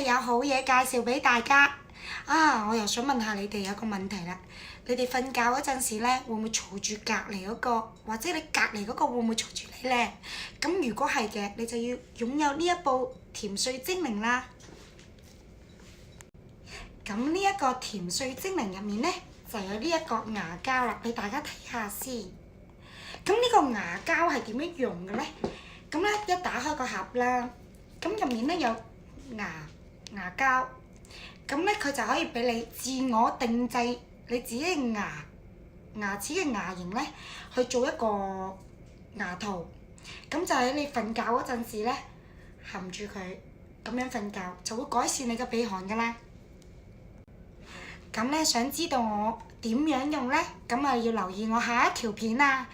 日有好嘢介紹俾大家。我又想問下你哋有個問題啦，你哋瞓覺嗰陣時咧，會唔會嘈住隔離嗰個，或者你隔離嗰個會唔會嘈住你咧？咁如果係嘅，你就要擁有呢一部甜睡精靈啦。咁呢一個甜睡精靈入面咧，就有呢一個牙膠啦，俾大家睇下先。咁呢個牙膠係點樣用嘅咧？咁咧一打開個盒啦，咁入面咧有牙膠，咁咧佢就可以俾你自我定製你自己嘅牙齒嘅牙型咧，去做一個牙套。咁就喺你瞓覺嗰陣時咧，含住佢咁樣瞓覺，就會改善你嘅鼻鼾㗎啦。咁咧想知道我點樣用咧？咁啊要留意我下一條片啊！